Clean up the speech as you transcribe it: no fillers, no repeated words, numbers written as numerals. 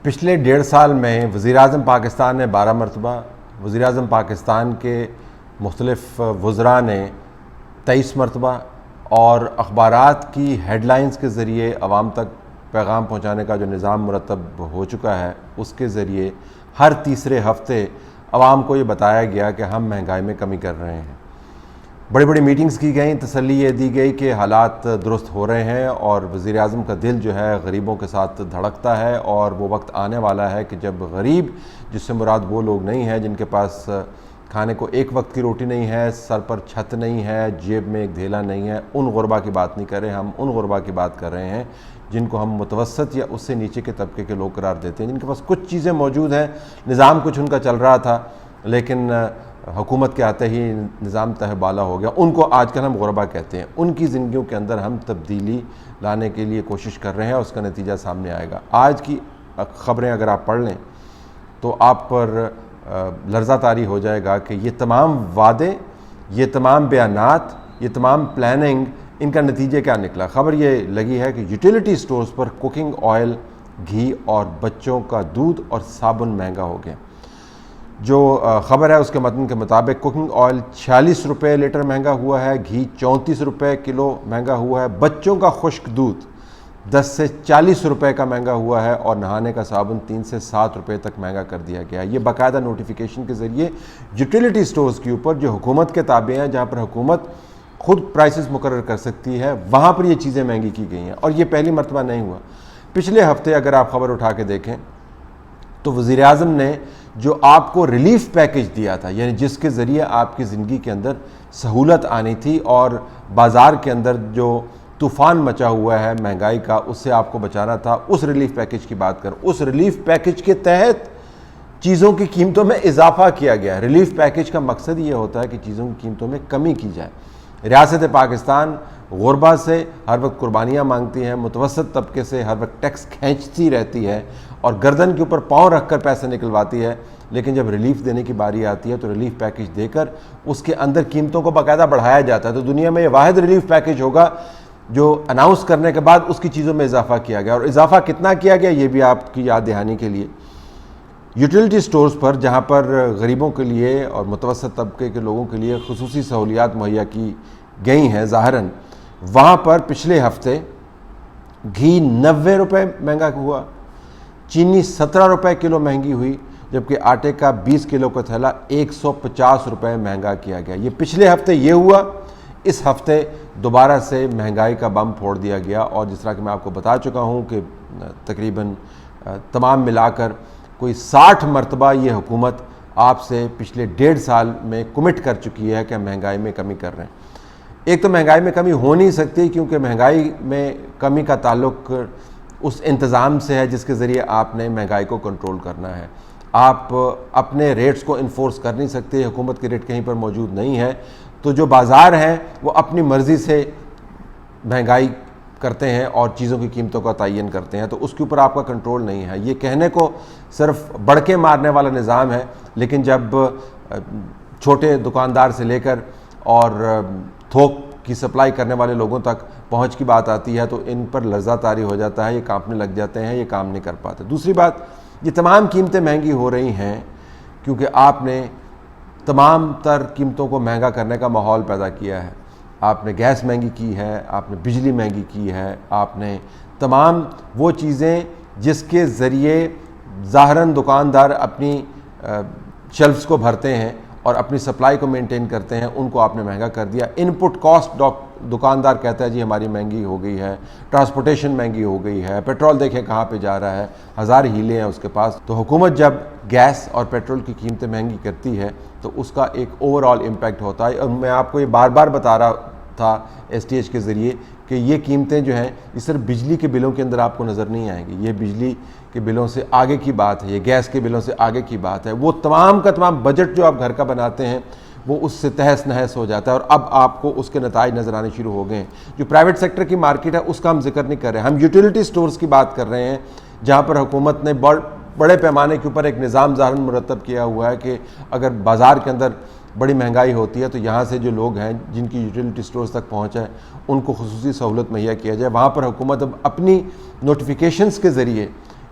پچھلے 1.5 سال میں وزیراعظم پاکستان نے 12 مرتبہ، وزیراعظم پاکستان کے مختلف وزراء نے 23 مرتبہ، اور اخبارات کی ہیڈ لائنز کے ذریعے عوام تک پیغام پہنچانے کا جو نظام مرتب ہو چکا ہے، اس کے ذریعے ہر تیسرے ہفتے عوام کو یہ بتایا گیا کہ ہم مہنگائی میں کمی کر رہے ہیں۔ بڑی بڑی میٹنگز کی گئیں، تسلی یہ دی گئی کہ حالات درست ہو رہے ہیں اور وزیراعظم کا دل جو ہے غریبوں کے ساتھ دھڑکتا ہے، اور وہ وقت آنے والا ہے کہ جب غریب، جس سے مراد وہ لوگ نہیں ہیں جن کے پاس کھانے کو ایک وقت کی روٹی نہیں ہے، سر پر چھت نہیں ہے، جیب میں ایک دھیلا نہیں ہے، ان غربا کی بات نہیں کر رہے، ہم ان غربا کی بات کر رہے ہیں جن کو ہم متوسط یا اس سے نیچے کے طبقے کے لوگ قرار دیتے ہیں، جن کے پاس کچھ چیزیں موجود ہیں، نظام کچھ ان کا چل رہا تھا لیکن حکومت کے آتے ہی نظام تہ بالا ہو گیا۔ ان کو آج کل ہم غربا کہتے ہیں۔ ان کی زندگیوں کے اندر ہم تبدیلی لانے کے لیے کوشش کر رہے ہیں، اس کا نتیجہ سامنے آئے گا۔ آج کی خبریں اگر آپ پڑھ لیں تو آپ پر لرزہ طاری ہو جائے گا کہ یہ تمام وعدے، یہ تمام بیانات، یہ تمام پلاننگ، ان کا نتیجہ کیا نکلا۔ خبر یہ لگی ہے کہ یوٹیلیٹی سٹورز پر کوکنگ آئل، گھی اور بچوں کا دودھ اور صابن مہنگا ہو گیا۔ جو خبر ہے اس کے متن کے مطابق کوکنگ آئل 46 روپے لیٹر مہنگا ہوا ہے، گھی 34 روپے کلو مہنگا ہوا ہے، بچوں کا خشک دودھ 10 سے 40 روپے کا مہنگا ہوا ہے، اور نہانے کا صابن 3 سے 7 روپے تک مہنگا کر دیا گیا ہے۔ یہ باقاعدہ نوٹیفیکیشن کے ذریعے یوٹیلیٹی سٹورز کے اوپر جو حکومت کے تابع ہیں، جہاں پر حکومت خود پرائسز مقرر کر سکتی ہے، وہاں پر یہ چیزیں مہنگی کی گئی ہیں، اور یہ پہلی مرتبہ نہیں ہوا۔ پچھلے ہفتے اگر آپ خبر اٹھا کے دیکھیں تو وزیراعظم نے جو آپ کو ریلیف پیکج دیا تھا، یعنی جس کے ذریعے آپ کی زندگی کے اندر سہولت آنی تھی اور بازار کے اندر جو طوفان مچا ہوا ہے مہنگائی کا، اس سے آپ کو بچانا تھا، اس ریلیف پیکج کی بات کر۔ اس ریلیف پیکج کے تحت چیزوں کی قیمتوں میں اضافہ کیا گیا۔ ریلیف پیکج کا مقصد یہ ہوتا ہے کہ چیزوں کی قیمتوں میں کمی کی جائے۔ ریاست پاکستان غربا سے ہر وقت قربانیاں مانگتی ہیں، متوسط طبقے سے ہر وقت ٹیکس کھینچتی رہتی ہے اور گردن کے اوپر پاؤں رکھ کر پیسے نکلواتی ہے، لیکن جب ریلیف دینے کی باری آتی ہے تو ریلیف پیکج دے کر اس کے اندر قیمتوں کو باقاعدہ بڑھایا جاتا ہے۔ تو دنیا میں یہ واحد ریلیف پیکج ہوگا جو اناؤنس کرنے کے بعد اس کی چیزوں میں اضافہ کیا گیا، اور اضافہ کتنا کیا گیا یہ بھی آپ کی یاد دہانی کے لیے۔ یوٹیلیٹی سٹورز پر جہاں پر غریبوں کے لیے اور متوسط طبقے کے لوگوں کے لیے خصوصی سہولیات مہیا کی گئی ہیں ظاہراً، وہاں پر پچھلے ہفتے گھی 90 روپے مہنگا ہوا، چینی 17 روپے کلو مہنگی ہوئی، جبکہ آٹے کا 20 کلو کا تھیلا 150 روپے مہنگا کیا گیا۔ یہ پچھلے ہفتے یہ ہوا۔ اس ہفتے دوبارہ سے مہنگائی کا بم پھوڑ دیا گیا، اور جس طرح کہ میں آپ کو بتا چکا ہوں کہ تقریباً تمام ملا کر کوئی 60 مرتبہ یہ حکومت آپ سے پچھلے 1.5 سال میں کمٹ کر چکی ہے کہ مہنگائی میں کمی کر رہے ہیں۔ ایک تو مہنگائی میں کمی ہو نہیں سکتی، کیونکہ مہنگائی میں کمی کا تعلق اس انتظام سے ہے جس کے ذریعے آپ نے مہنگائی کو کنٹرول کرنا ہے۔ آپ اپنے ریٹس کو انفورس کر نہیں سکتے، حکومت کے ریٹ کہیں پر موجود نہیں ہے، تو جو بازار ہیں وہ اپنی مرضی سے مہنگائی کرتے ہیں اور چیزوں کی قیمتوں کا تعین کرتے ہیں، تو اس کے اوپر آپ کا کنٹرول نہیں ہے۔ یہ کہنے کو صرف بڑکے مارنے والا نظام ہے، لیکن جب چھوٹے دکاندار سے لے کر اور تھوک کی سپلائی کرنے والے لوگوں تک پہنچ کی بات آتی ہے تو ان پر لرزہ طاری ہو جاتا ہے، یہ کانپنے لگ جاتے ہیں، یہ کام نہیں کر پاتے۔ دوسری بات، یہ تمام قیمتیں مہنگی ہو رہی ہیں کیونکہ آپ نے تمام تر قیمتوں کو مہنگا کرنے کا ماحول پیدا کیا ہے۔ آپ نے گیس مہنگی کی ہے، آپ نے بجلی مہنگی کی ہے، آپ نے تمام وہ چیزیں جس کے ذریعے ظاہراً دکاندار اپنی شیلفز کو بھرتے ہیں اور اپنی سپلائی کو مینٹین کرتے ہیں، ان کو آپ نے مہنگا کر دیا۔ ان پٹ کاسٹ دکاندار کہتا ہے جی ہماری مہنگی ہو گئی ہے، ٹرانسپورٹیشن مہنگی ہو گئی ہے، پیٹرول دیکھیں کہاں پہ جا رہا ہے، ہزار ہیلے ہیں اس کے پاس۔ تو حکومت جب گیس اور پیٹرول کی قیمتیں مہنگی کرتی ہے تو اس کا ایک اوور آل امپیکٹ ہوتا ہے، اور میں آپ کو یہ بار بار بتا رہا تھا ایس ٹی ایچ کے ذریعے کہ یہ قیمتیں جو ہیں یہ صرف بجلی کے بلوں کے اندر آپ کو نظر نہیں آئیں گی، یہ بجلی کے بلوں سے آگے کی بات ہے، یہ گیس کے بلوں سے آگے کی بات ہے۔ وہ تمام کا تمام بجٹ جو آپ گھر کا بناتے ہیں وہ اس سے تہس نہس ہو جاتا ہے، اور اب آپ کو اس کے نتائج نظر آنے شروع ہو گئے ہیں۔ جو پرائیویٹ سیکٹر کی مارکیٹ ہے اس کا ہم ذکر نہیں کر رہے ہیں، ہم یوٹیلیٹی سٹورز کی بات کر رہے ہیں، جہاں پر حکومت نے بڑے پیمانے کے اوپر ایک نظام ظاہراً مرتب کیا ہوا ہے کہ اگر بازار کے اندر بڑی مہنگائی ہوتی ہے تو یہاں سے جو لوگ ہیں جن کی یوٹیلیٹی سٹورز تک پہنچ ہے ان کو خصوصی سہولت مہیا کیا جائے۔ وہاں پر حکومت اب اپنی نوٹیفیکیشنز کے ذریعے